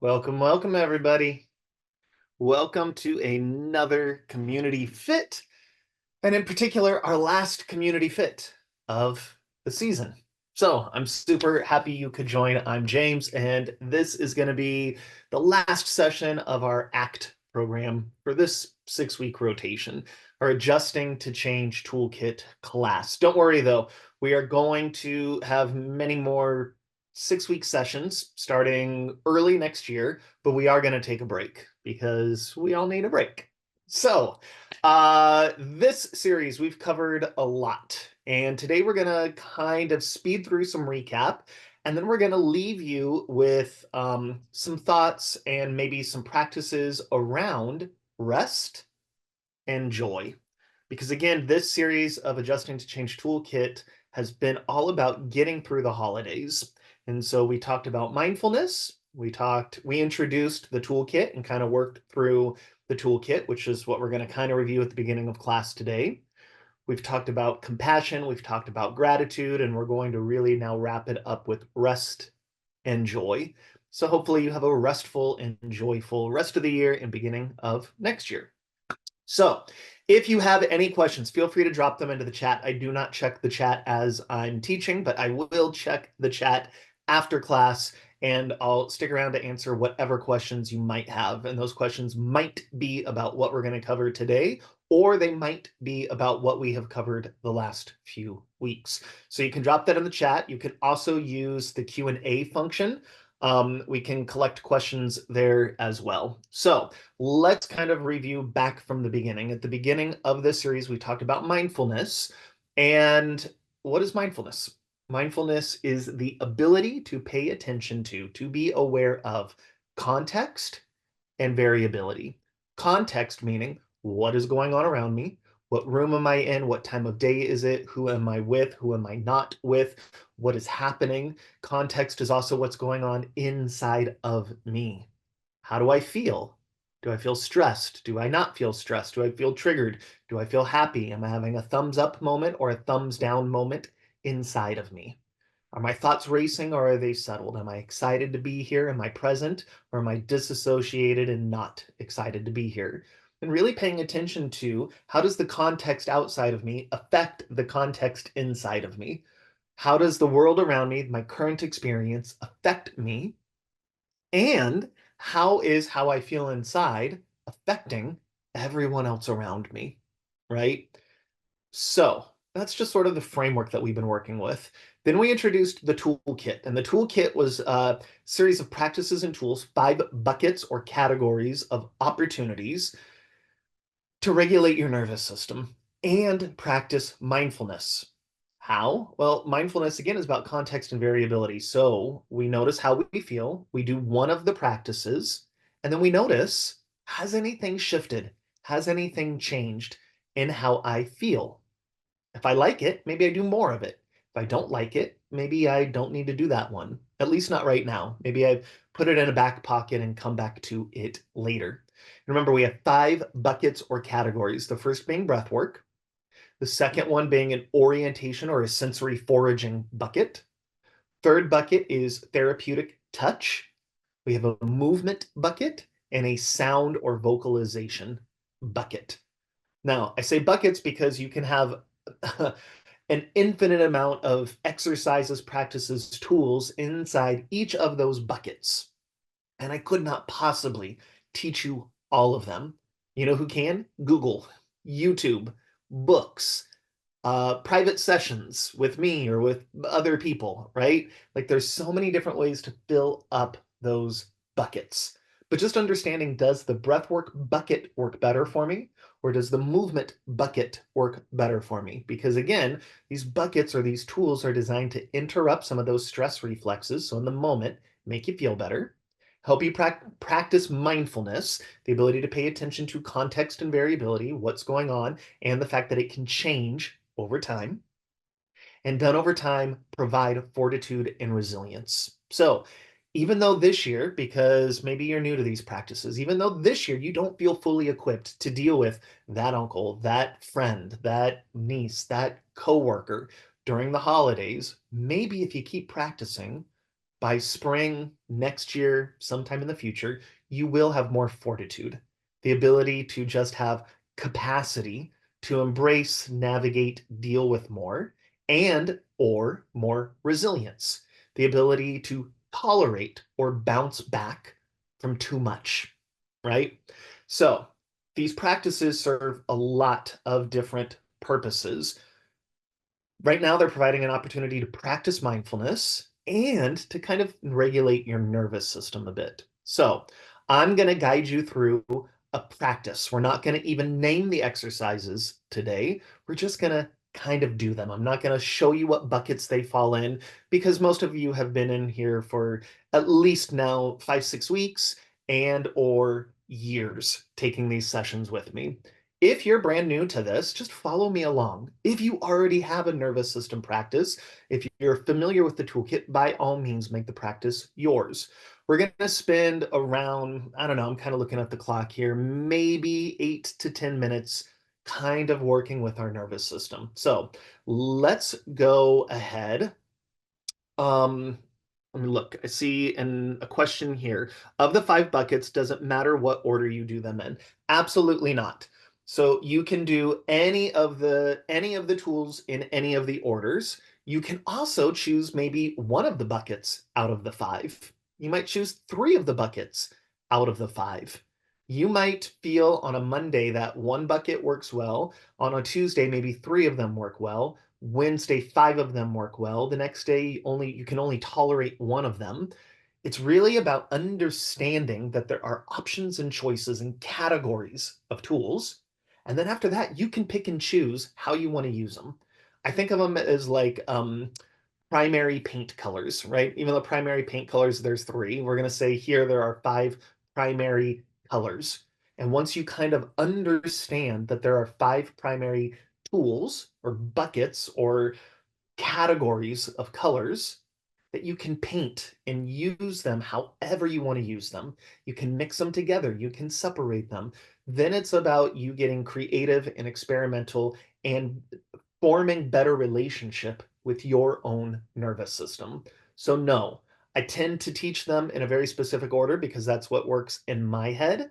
Welcome, welcome, everybody. Welcome to another Community Fit, and in particular, our last Community Fit of the season. So I'm super happy you could join. I'm James, and this is going to be the last session of our ACT program for this 6-week rotation, our Adjusting to Change Toolkit class. Don't worry, though, we are going to have many more 6-week sessions starting early next year, but we are going to take a break because we all need a break. So, this series we've covered a lot, and today we're going to kind of speed through some recap, and then we're going to leave you with some thoughts and maybe some practices around rest and joy. Because again, this series of Adjusting to Change Toolkit has been all about getting through the holidays. And so we talked about mindfulness. We introduced the toolkit and kind of worked through the toolkit, which is what we're going to kind of review at the beginning of class today. We've talked about compassion, we've talked about gratitude, and we're going to really now wrap it up with rest and joy. So hopefully you have a restful and joyful rest of the year and beginning of next year. So if you have any questions, feel free to drop them into the chat. I do not check the chat as I'm teaching, but I will check the chat after class, and I'll stick around to answer whatever questions you might have. And those questions might be about what we're going to cover today, or they might be about what we have covered the last few weeks. So you can drop that in the chat. You can also use the Q&A function. We can collect questions there as well. So let's kind of review back from the beginning. At the beginning of this series, we talked about mindfulness. And what is mindfulness? Mindfulness is the ability to pay attention to be aware of context and variability. Context meaning what is going on around me, what room am I in, what time of day is it, who am I with, who am I not with, what is happening. Context is also what's going on inside of me. How do I feel? Do I feel stressed? Do I not feel stressed? Do I feel triggered? Do I feel happy? Am I having a thumbs up moment or a thumbs down moment inside of me? Are my thoughts racing or are they settled? Am I excited to be here? Am I present? Or am I disassociated and not excited to be here? And really paying attention to how does the context outside of me affect the context inside of me? How does the world around me, my current experience, affect me? And how is how I feel inside affecting everyone else around me, right? So that's just sort of the framework that we've been working with. Then we introduced the toolkit, and the toolkit was a series of practices and tools, 5 buckets or categories of opportunities to regulate your nervous system and practice mindfulness. How? Well, mindfulness, again, is about context and variability. So we notice how we feel, we do one of the practices, and then we notice, has anything shifted? Has anything changed in how I feel? If I like it, maybe I do more of it. If I don't like it, maybe I don't need to do that one, at least not right now. Maybe I put it in a back pocket and come back to it later. Remember, we have 5 buckets or categories. The first being breath work, the second one being an orientation or a sensory foraging bucket. Third bucket is therapeutic touch. We have a movement bucket and a sound or vocalization bucket. Now, I say buckets because you can have an infinite amount of exercises, practices, tools inside each of those buckets. And I could not possibly teach you all of them. You know who can? Google, YouTube, books, private sessions with me or with other people, right? Like there's so many different ways to fill up those buckets. But just understanding, does the breathwork bucket work better for me? Or does the movement bucket work better for me? Because again, these buckets or these tools are designed to interrupt some of those stress reflexes. So in the moment, make you feel better, help you practice mindfulness, the ability to pay attention to context and variability, what's going on, and the fact that it can change over time, and done over time, provide fortitude and resilience. So even though this year, because maybe you're new to these practices, even though this year you don't feel fully equipped to deal with that uncle, that friend, that niece, that coworker during the holidays, maybe if you keep practicing, by spring next year, sometime in the future, you will have more fortitude, the ability to just have capacity to embrace, navigate, deal with more, and or more resilience, the ability to tolerate or bounce back from too much, right? So these practices serve a lot of different purposes. Right now, they're providing an opportunity to practice mindfulness and to kind of regulate your nervous system a bit. So, I'm going to guide you through a practice. We're not going to even name the exercises today. We're just going to kind of do them. I'm not going to show you what buckets they fall in because most of you have been in here for at least now 5, 6 weeks and or years taking these sessions with me. If you're brand new to this, just follow me along. If you already have a nervous system practice, if you're familiar with the toolkit, by all means, make the practice yours. We're going to spend around, I don't know, I'm kind of looking at the clock here, maybe 8 to 10 minutes kind of working with our nervous system. So let's go ahead. Um, Let me look. I see a question here. Of the 5 buckets, does it matter what order you do them in? Absolutely not. So you can do any of the tools in any of the orders. You can also choose maybe one of the buckets out of the 5. You might choose 3 of the buckets out of the 5. You might feel on a Monday that one bucket works well. On a Tuesday, maybe 3 of them work well. Wednesday, 5 of them work well. The next day, you can only tolerate one of them. It's really about understanding that there are options and choices and categories of tools. And then after that, you can pick and choose how you want to use them. I think of them as like primary paint colors, right? Even though primary paint colors, there's 3. We're going to say here there are 5 primary colors. And once you kind of understand that there are 5 primary tools or buckets or categories of colors that you can paint and use them however you want to use them. You can mix them together, you can separate them. Then it's about you getting creative and experimental and forming better relationship with your own nervous system. So no, I tend to teach them in a very specific order because that's what works in my head.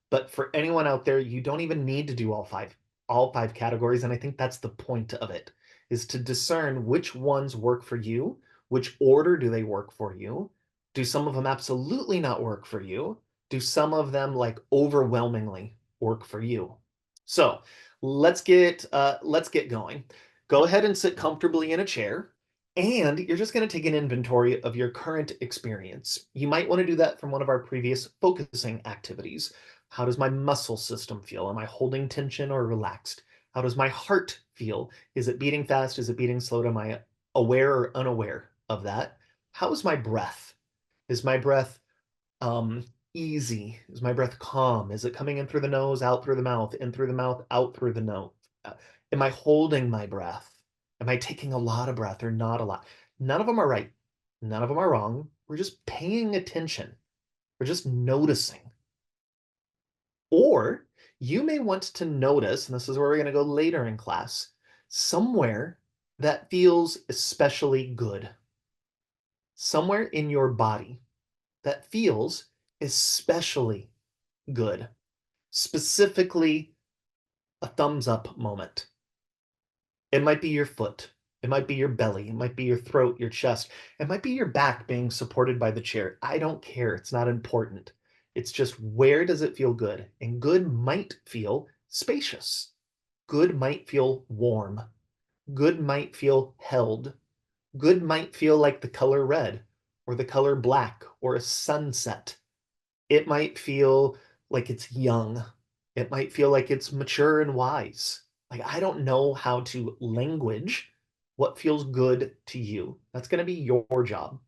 But for anyone out there, you don't even need to do all five categories. And I think that's the point of it, is to discern which ones work for you, which order do they work for you. Do some of them absolutely not work for you? Do some of them like overwhelmingly work for you? So let's get going. Go ahead and sit comfortably in a chair. And you're just going to take an inventory of your current experience. You might want to do that from one of our previous focusing activities. How does my muscle system feel? Am I holding tension or relaxed? How does my heart feel? Is it beating fast? Is it beating slow? Am I aware or unaware of that? How is my breath? Is my breath um, easy? Is my breath calm? Is it coming in through the nose, out through the mouth, in through the mouth, out through the nose? Am I holding my breath? Am I taking a lot of breath or not a lot? None of them are right. None of them are wrong. We're just paying attention. We're just noticing. Or you may want to notice, and this is where we're going to go later in class, somewhere that feels especially good. Somewhere in your body that feels especially good. Specifically, a thumbs up moment. It might be your foot. It might be your belly. It might be your throat, your chest. It might be your back being supported by the chair. I don't care. It's not important. It's just, where does it feel good? And good might feel spacious. Good might feel warm. Good might feel held. Good might feel like the color red or the color black or a sunset. It might feel like it's young. It might feel like it's mature and wise. Like, I don't know how to language what feels good to you. That's going to be your job.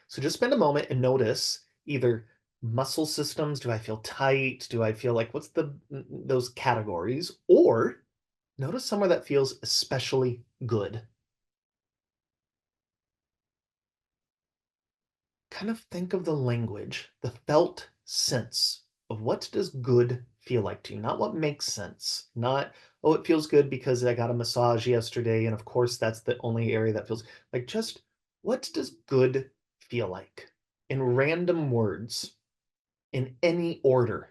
So just spend a moment and notice either muscle systems. Do I feel tight? Do I feel like, what's those categories? Or notice somewhere that feels especially good. Kind of think of the language, the felt sense of what does good feel like to you, not what makes sense, not, oh, it feels good because I got a massage yesterday, and of course that's the only area that feels like, just what does good feel like in random words in any order?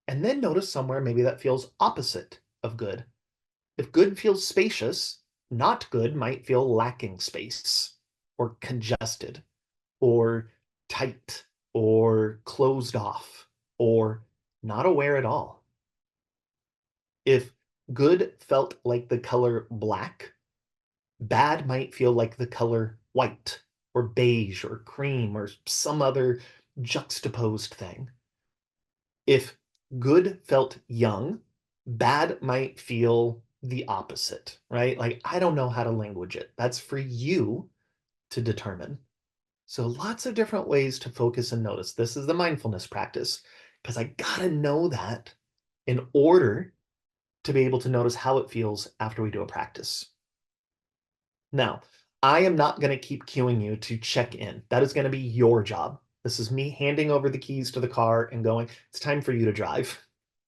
And then notice somewhere maybe that feels opposite of good. If good feels spacious, not good might feel lacking space or congested or tight or closed off or not aware at all. If good felt like the color black, bad might feel like the color white or beige or cream or some other juxtaposed thing. If good felt young, bad might feel the opposite, right? Like, I don't know how to language it. That's for you to determine. So, lots of different ways to focus and notice. This is the mindfulness practice because I got to know that in order to be able to notice how it feels after we do a practice. Now, I am not going to keep cueing you to check in. That is going to be your job. This is me handing over the keys to the car and going, it's time for you to drive.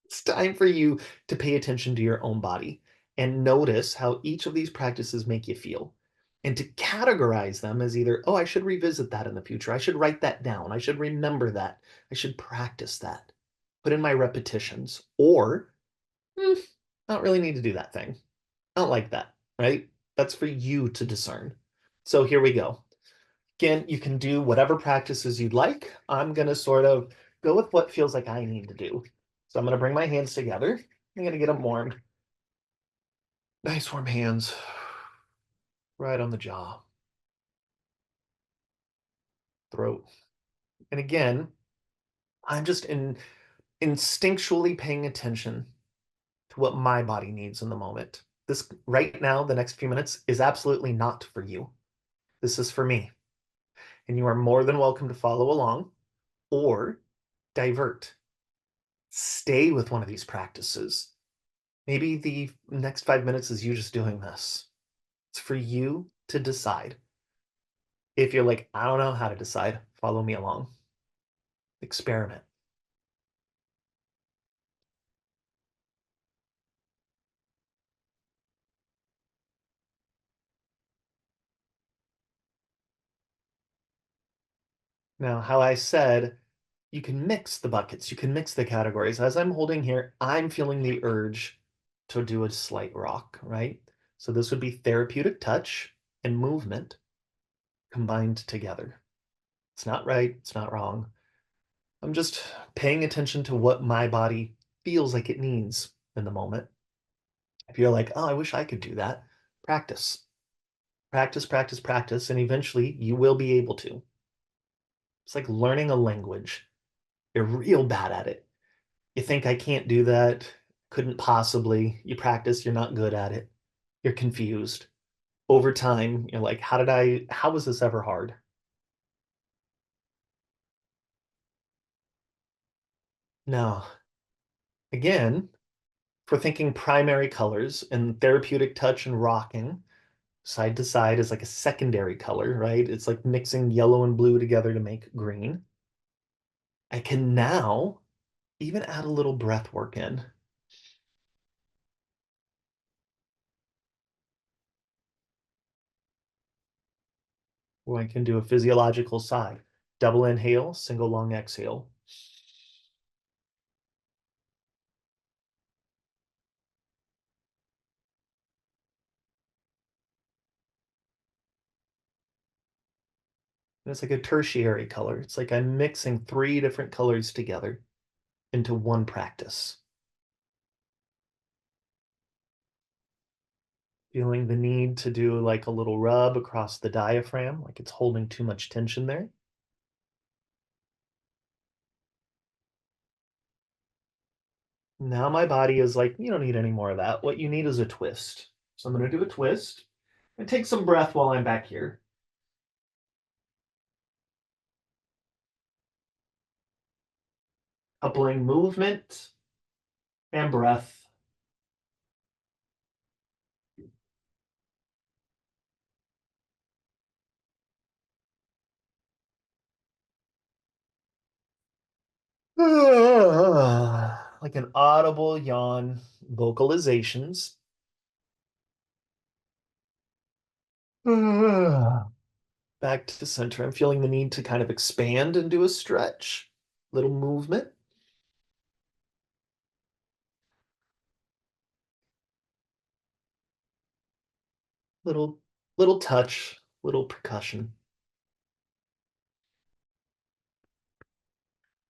It's time for you to pay attention to your own body and notice how each of these practices make you feel. And to categorize them as either, oh, I should revisit that in the future. I should write that down. I should remember that. I should practice that. Put in my repetitions. Or, I don't really need to do that thing. I don't like that, right? That's for you to discern. So here we go. Again, you can do whatever practices you'd like. I'm going to sort of go with what feels like I need to do. So I'm going to bring my hands together. I'm going to get them warm. Nice warm hands. Right on the jaw, throat. And again, I'm just instinctually paying attention to what my body needs in the moment. This right now, the next few minutes is absolutely not for you. This is for me. And you are more than welcome to follow along or divert. Stay with one of these practices. Maybe the next 5 minutes is you just doing this. It's for you to decide. If you're like, I don't know how to decide, follow me along. Experiment. Now, how I said, you can mix the buckets, you can mix the categories. As I'm holding here, I'm feeling the urge to do a slight rock, right? So this would be therapeutic touch and movement combined together. It's not right, it's not wrong. I'm just paying attention to what my body feels like it needs in the moment. If you're like, oh, I wish I could do that, practice, practice, practice, practice, and eventually you will be able to. It's like learning a language. You're real bad at it. You think I can't do that, couldn't possibly. You practice, you're not good at it. You're confused. Over time, you're like, how was this ever hard? No. Again, for thinking primary colors and therapeutic touch and rocking, side to side is like a secondary color, right? It's like mixing yellow and blue together to make green. I can now even add a little breath work in. Or I can do a physiological side. Double inhale, single long exhale. And it's like a tertiary color. It's like I'm mixing three different colors together into one practice. Feeling the need to do like a little rub across the diaphragm, like it's holding too much tension there. Now my body is like, you don't need any more of that. What you need is a twist. So I'm going to do a twist and take some breath while I'm back here. Coupling movement and breath. Like an audible yawn, vocalizations. Back to the center. I'm feeling the need to kind of expand and do a stretch, little movement, little little touch, little percussion.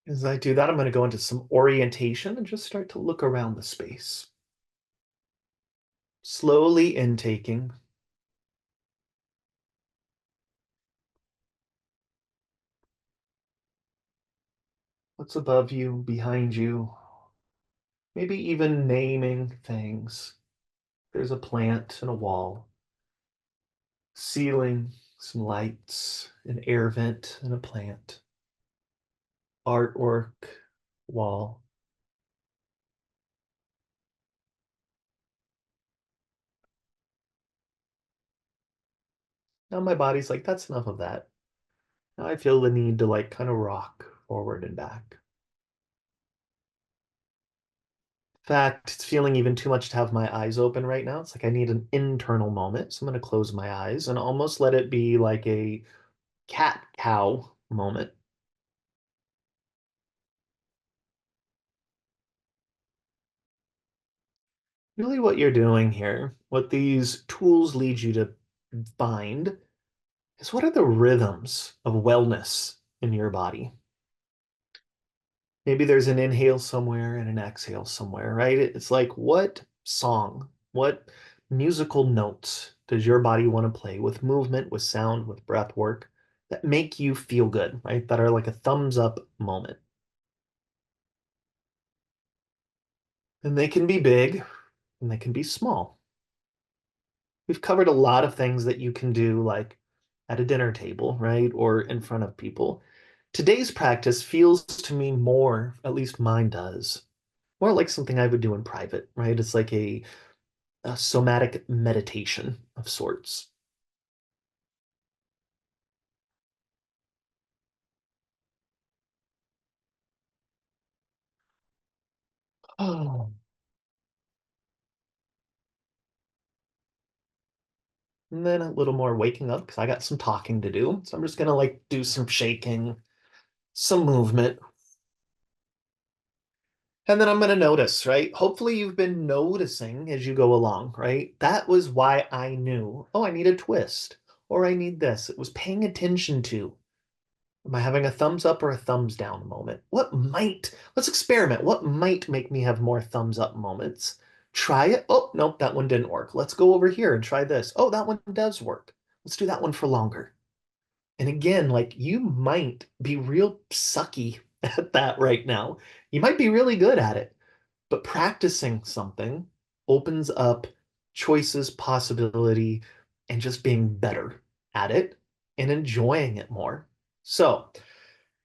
As I do that, I'm going to go into some orientation and just start to look around the space. Slowly intaking. What's above you, behind you, maybe even naming things. There's a plant and a wall, ceiling, some lights, an air vent and a plant, artwork, wall. Now my body's like, that's enough of that. Now I feel the need to like kind of rock forward and back. In fact, it's feeling even too much to have my eyes open right now. It's like I need an internal moment. So I'm going to close my eyes and almost let it be like a cat cow moment. Really, what you're doing here, what these tools lead you to find, is what are the rhythms of wellness in your body? Maybe there's an inhale somewhere and an exhale somewhere, right? It's like what song, what musical notes does your body want to play with movement, with sound, with breath work that make you feel good, right? That are like a thumbs up moment. And they can be big and they can be small. We've covered a lot of things that you can do like at a dinner table, right? Or in front of people. Today's practice feels to me more, at least mine does, more like something I would do in private, right? It's like a somatic meditation of sorts. Oh, and then a little more waking up because I got some talking to do. So I'm just gonna like do some shaking, some movement, and then I'm gonna notice, right? Hopefully you've been noticing as you go along, right? That was why I knew, oh, I need a twist, or I need this. It was paying attention to. Am I having a thumbs up or a thumbs down moment? Let's experiment. What might make me have more thumbs up moments? Try it. Oh, nope, that one didn't work. Let's go over here and try this. Oh, that one does work. Let's do that one for longer. And again, like you might be real sucky at that right now. You might be really good at it, but practicing something opens up choices, possibility, and just being better at it and enjoying it more. So,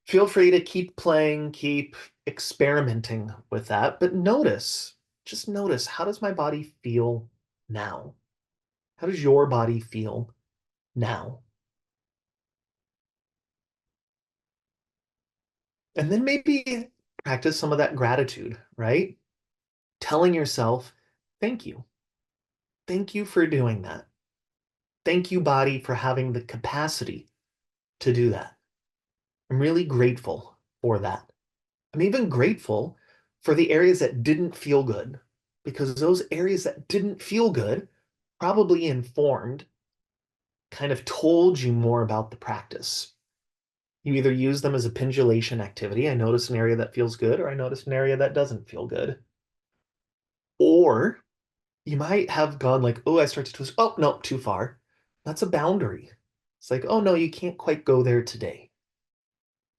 feel free to keep playing, keep experimenting with that, but just notice, how does my body feel now? How does your body feel now? And then maybe practice some of that gratitude, right? Telling yourself, thank you. Thank you for doing that. Thank you, body, for having the capacity to do that. I'm really grateful for that. I'm even grateful for the areas that didn't feel good because those areas that didn't feel good probably informed, kind of told you more about the practice. You either use them as a pendulation activity. I notice an area that feels good, or I notice an area that doesn't feel good. Or you might have gone like, oh, I start to twist. Oh, no, too far. That's a boundary. It's like, oh, no, you can't quite go there today.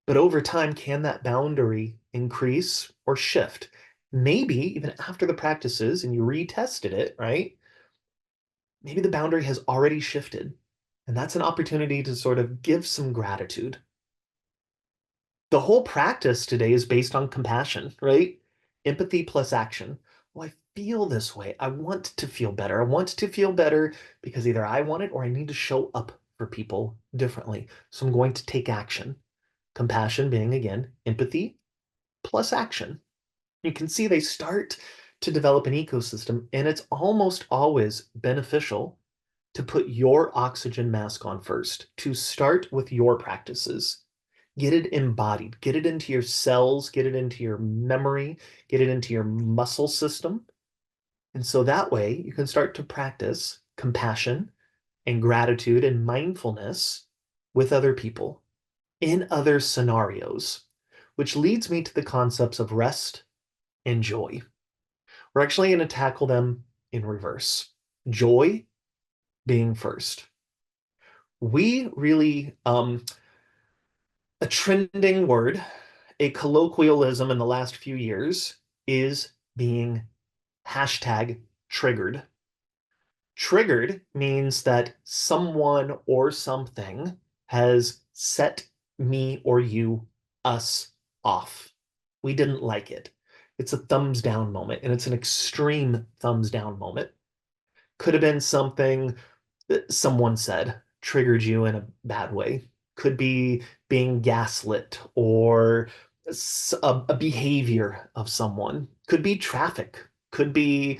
But over time, can that boundary increase or shift? Maybe even after the practices and you retested it, right? Maybe the boundary has already shifted. And that's an opportunity to sort of give some gratitude. The whole practice today is based on compassion, right? Empathy plus action. Well, I feel this way. I want to feel better. I want to feel better because either I want it or I need to show up for people differently. So I'm going to take action. Compassion being, again, empathy plus action. You can see they start to develop an ecosystem, and it's almost always beneficial to put your oxygen mask on first, to start with your practices. Get it embodied, get it into your cells, get it into your memory, get it into your muscle system. And so that way you can start to practice compassion and gratitude and mindfulness with other people in other scenarios, which leads me to the concepts of rest and joy. We're actually going to tackle them in reverse. Joy being first. We really, a trending word, a colloquialism in the last few years is being hashtag triggered. Triggered means that someone or something has set me or you, us off. We didn't like it. It's a thumbs down moment, and it's an extreme thumbs down moment. Could have been something that someone said triggered you in a bad way. Could be being gaslit or a behavior of someone. Could be traffic. Could be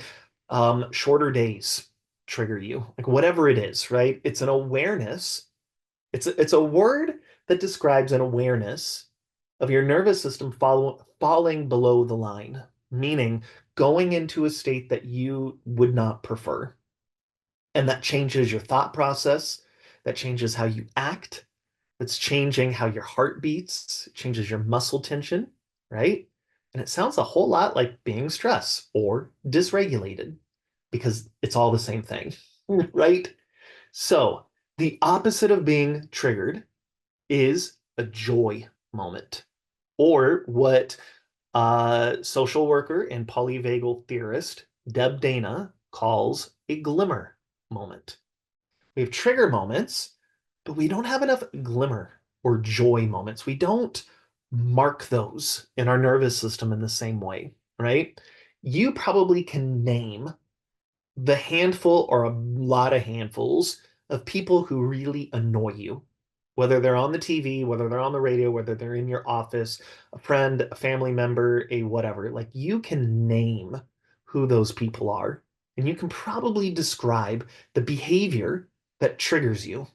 shorter days trigger you. Like whatever it is, right? It's an awareness. It's a word that describes an awareness of your nervous system falling below the line, meaning going into a state that you would not prefer. And that changes your thought process, that changes how you act, that's changing how your heart beats, it changes your muscle tension, right? And it sounds a whole lot like being stressed or dysregulated because it's all the same thing, right? So, the opposite of being triggered is a joy moment, or what social worker and polyvagal theorist Deb Dana calls a glimmer moment. We have trigger moments, but we don't have enough glimmer or joy moments. We don't mark those in our nervous system in the same way, right? You probably can name the handful or a lot of handfuls of people who really annoy you, whether they're on the TV, whether they're on the radio, whether they're in your office, a friend, a family member, a whatever. Like you can name who those people are, and you can probably describe the behavior that triggers you.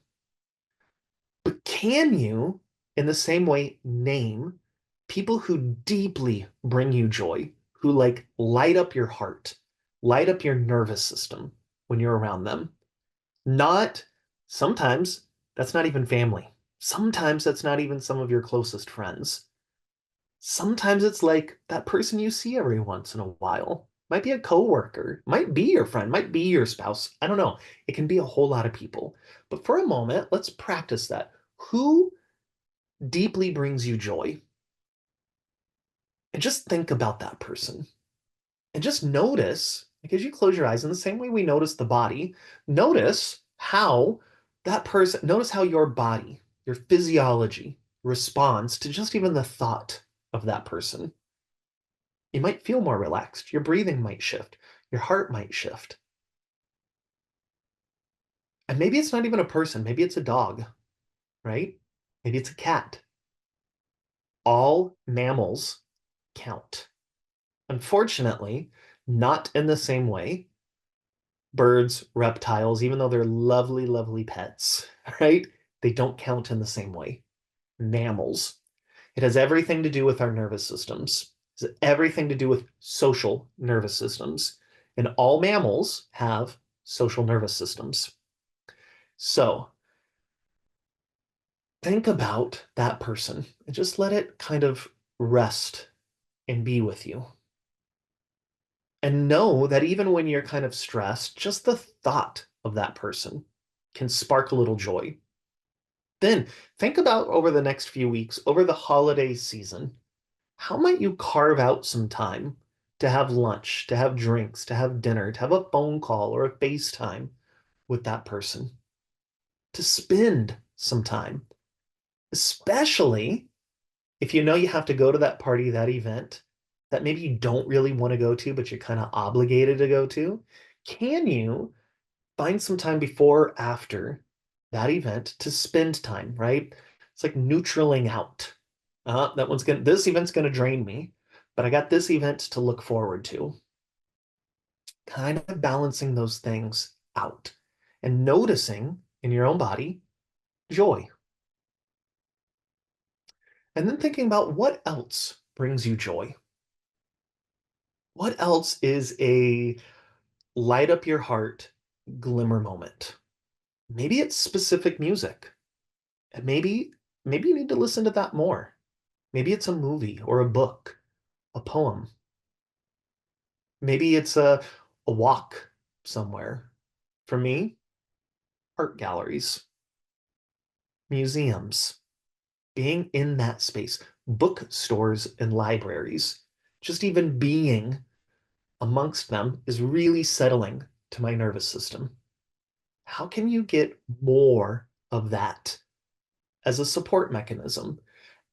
But can you, in the same way, name people who deeply bring you joy, who like light up your heart, light up your nervous system when you're around them? Not sometimes that's not even family. Sometimes that's not even some of your closest friends. Sometimes it's like that person you see every once in a while. Might be a coworker, might be your friend, might be your spouse. I don't know. It can be a whole lot of people. But for a moment, let's practice that. Who deeply brings you joy? And just think about that person. And just notice, because you close your eyes in the same way we notice the body, notice how that person, notice how your body, your physiology responds to just even the thought of that person. You might feel more relaxed. Your breathing might shift. Your heart might shift. And maybe it's not even a person. Maybe it's a dog, right? Maybe it's a cat. All mammals count. Unfortunately, not in the same way birds, reptiles, even though they're lovely, lovely pets, right? They don't count in the same way. Mammals. It has everything to do with our nervous systems. It has everything to do with social nervous systems. And all mammals have social nervous systems. So think about that person and just let it kind of rest and be with you. And know that even when you're kind of stressed, just the thought of that person can spark a little joy. Then think about over the next few weeks, over the holiday season, how might you carve out some time to have lunch, to have drinks, to have dinner, to have a phone call or a FaceTime with that person, to spend some time, especially if you know you have to go to that party, that event that maybe you don't really want to go to, but you're kind of obligated to go to. Can you find some time before or after that event to spend time, right? It's like neutraling out. This event's gonna drain me, but I got this event to look forward to. Kind of balancing those things out and noticing in your own body joy. And then thinking about what else brings you joy. What else is a light up your heart glimmer moment? Maybe it's specific music. And maybe you need to listen to that more. Maybe it's a movie or a book, a poem. Maybe it's a walk somewhere. For me, art galleries, museums, being in that space, bookstores and libraries, just even being amongst them is really settling to my nervous system. How can you get more of that as a support mechanism,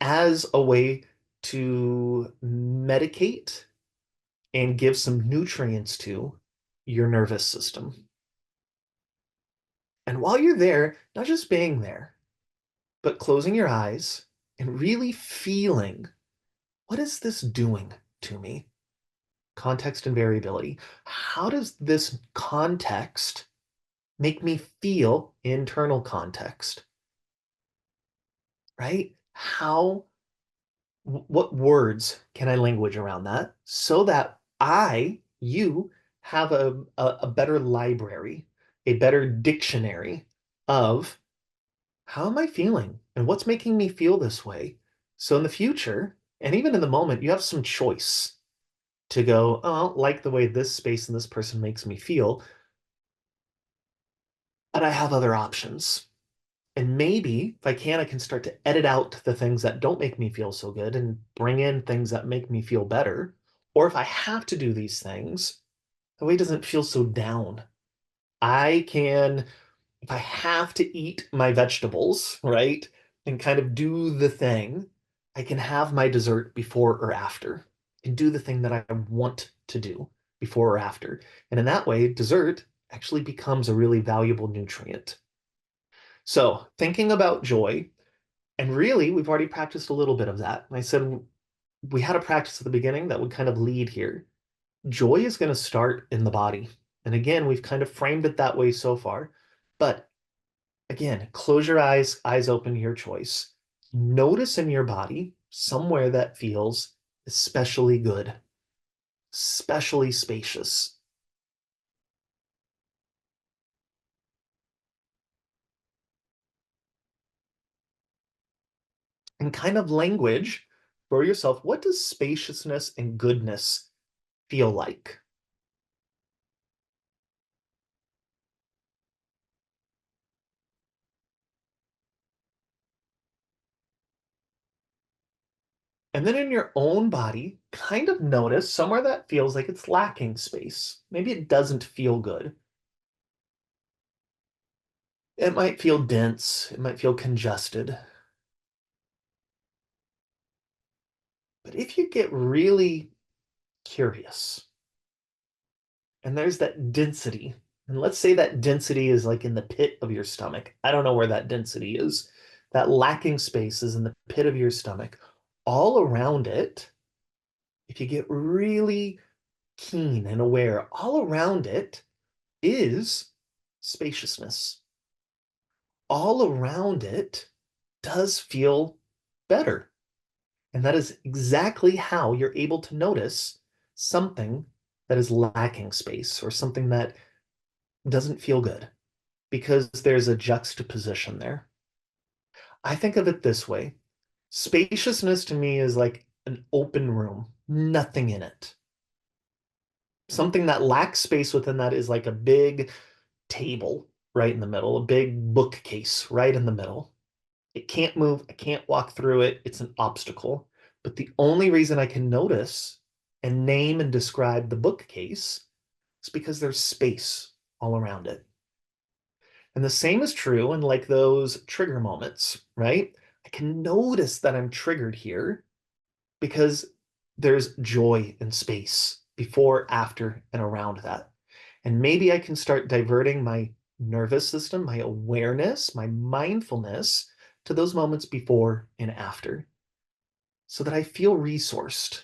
as a way to medicate and give some nutrients to your nervous system? And while you're there, not just being there, but closing your eyes and really feeling, what is this doing to me? Context and variability. How does this context make me feel internal context? Right? What words can I language around that so that you have a better library, a better dictionary of how am I feeling and what's making me feel this way? So in the future, and even in the moment, you have some choice to go, oh, I don't like the way this space and this person makes me feel, but I have other options. And maybe if I can start to edit out the things that don't make me feel so good and bring in things that make me feel better. Or if I have to do these things, the way it doesn't feel so down. I can, if I have to eat my vegetables, right, and kind of do the thing, I can have my dessert before or after and do the thing that I want to do before or after. And in that way, dessert actually becomes a really valuable nutrient. So, thinking about joy, and really, we've already practiced a little bit of that. And I said we had a practice at the beginning that would kind of lead here. Joy is going to start in the body. And again, we've kind of framed it that way so far. But again, close your eyes, eyes open, your choice. Notice in your body somewhere that feels especially good, especially spacious, and kind of language for yourself. What does spaciousness and goodness feel like? And then in your own body, kind of notice somewhere that feels like it's lacking space. Maybe it doesn't feel good. It might feel dense, it might feel congested. But if you get really curious and there's that density, and let's say that density is like in the pit of your stomach. I don't know where that density is. That lacking space is in the pit of your stomach. All around it, if you get really keen and aware, all around it is spaciousness. All around it does feel better. And that is exactly how you're able to notice something that is lacking space or something that doesn't feel good because there's a juxtaposition there. I think of it this way. Spaciousness to me is like an open room, nothing in it. Something that lacks space within that is like a big table right in the middle, a big bookcase right in the middle. It can't move. I can't walk through it. It's an obstacle. But the only reason I can notice and name and describe the bookcase is because there's space all around it. And the same is true in like those trigger moments, right? I can notice that I'm triggered here because there's joy and space before, after, and around that. And maybe I can start diverting my nervous system, my awareness, my mindfulness to those moments before and after so that I feel resourced.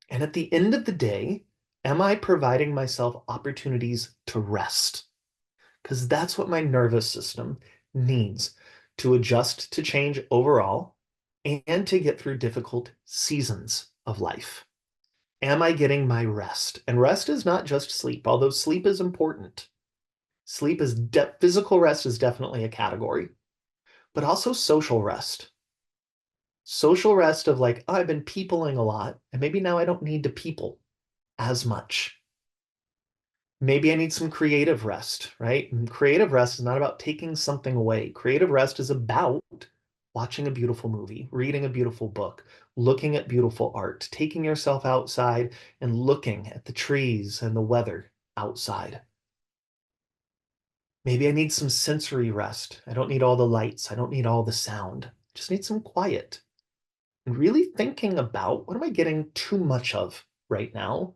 And at the end of the day, am I providing myself opportunities to rest? because that's what my nervous system needs to adjust to change overall and to get through difficult seasons of life. Am I getting my rest? And rest is not just sleep, although sleep is important. Sleep is physical rest is definitely a category, but also social rest. Social rest of like, oh, I've been peopling a lot, and maybe now I don't need to people as much. Maybe I need some creative rest, right? And creative rest is not about taking something away. Creative rest is about watching a beautiful movie, reading a beautiful book, looking at beautiful art, taking yourself outside and looking at the trees and the weather outside. Maybe I need some sensory rest. I don't need all the lights. I don't need all the sound. Just need some quiet. And really thinking about what am I getting too much of right now?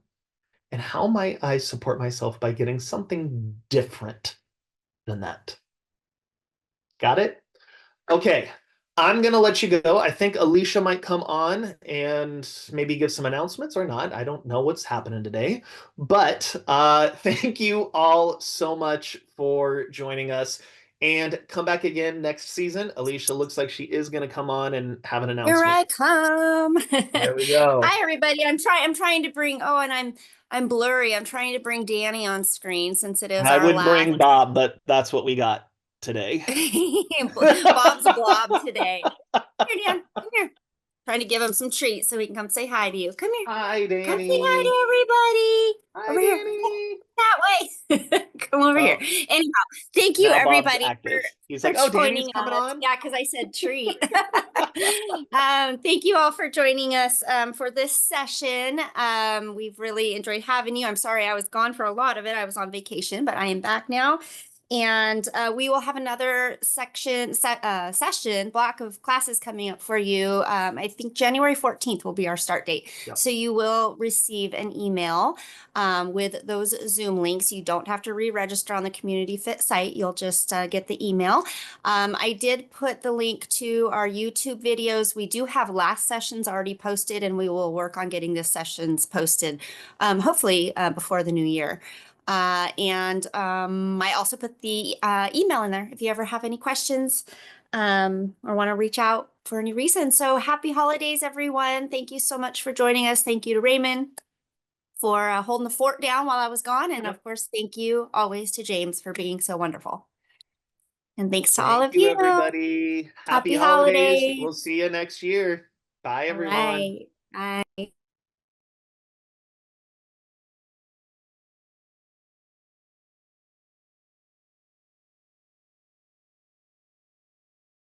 And how might I support myself by getting something different than that? Got it? Okay. I'm going to let you go. I think Alicia might come on and maybe give some announcements or not. I don't know what's happening today. But thank you all so much for joining us. And come back again next season. Alicia looks like she is going to come on and have an Here announcement. I come. There we go. Hi everybody. I'm trying to bring and I'm blurry. I'm trying to bring Danny on screen since it is I our would last. bring Bob, but that's what we got today. Bob's a blob today. Here, Dan. Come here. Trying to give him some treats so he can come say hi to you. Come here. Hi, Come say hi Danny. to everybody. Hi, Over here. Danny. That way. Come over here. Oh, Anyhow, thank you now Bob's everybody active. He's for like, oh, Danny's joining coming us. on. Yeah, because I said treat. Thank you all for joining us for this session. We've really enjoyed having you. I'm sorry I was gone for a lot of it. I was on vacation, but I am back now. And we will have another session block of classes coming up for you. I think January 14th will be our start date. Yep. So you will receive an email with those Zoom links. You don't have to re-register on the CommunityFIT site. You'll just get the email. I did put the link to our YouTube videos. We do have last sessions already posted, and we will work on getting the sessions posted, hopefully before the new year. I also put the email in there if you ever have any questions or want to reach out for any reason. So happy holidays, everyone. Thank you so much for joining us. Thank you to Raymond for holding the fort down while I was gone. And of course, thank you always to James for being so wonderful. And thanks to all Thank of you, you. everybody. Happy Happy holidays. holidays. We'll see you next year. Bye, All everyone. right. Bye.